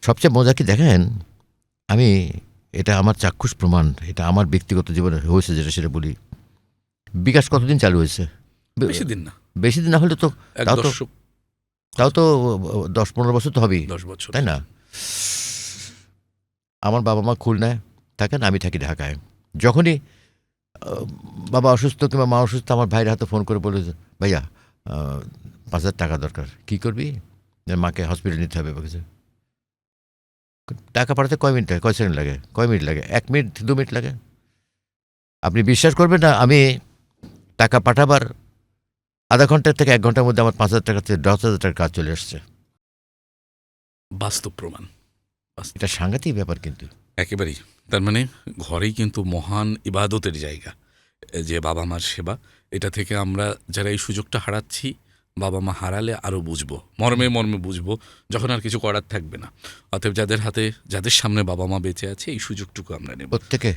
সবচেয়ে মজা কি দেখেন, আমি এটা আমার চাক্ষুষ প্রমাণ, এটা আমার ব্যক্তিগত জীবনে হয়েছে যেটা সেটা বলি। বিকাশ কতদিন চালু হয়েছে? বেশি দিন না, বেশি দিন না হলে তো এক তাও তো দশক, তাও তো 10-15 বছর তো হবেই, 10 বছর। তাই না? আমার বাবা মা খুলনায় থাকেন, আমি থাকি ঢাকায়। যখনই বাবা অসুস্থ কিংবা মা অসুস্থ, আমার ভাইয়ের হাতে ফোন করে বলে যে, ভাইয়া 5,000 টাকা দরকার, কী করবি? মাকে হসপিটালে নিতে হবে বলেছে। টাকা পাঠাতে কয় মিনিট লাগে, কয় সেকেন্ড লাগে, কয় মিনিট লাগে? 1 মিনিট 2 মিনিট লাগে। আপনি বিশ্বাস করবেন না, আমি টাকা পাঠাবার আধা ঘন্টা থেকে 1 ঘন্টার মধ্যে আমার 5,000 টাকা থেকে 10,000 টাকার কাজ চলে আসছে। বাস্তব প্রমাণ। এটা সাংঘাতিক ব্যাপার কিন্তু। একেবারেই। তার মানে ঘরেই কিন্তু মহান ইবাদতের জায়গা, যে বাবা মার সেবা। এটা থেকে আমরা যারা এই সুযোগটা হারাচ্ছি, বাবা মা হারালে আরও বুঝবো, মর্মে মর্মে বুঝবো, যখন আর কিছু করার থাকবে না। অতএব যাদের হাতে, যাদের সামনে বাবা মা বেঁচে আছে, এই সুযোগটুকু আমরা নেব। প্রত্যেকে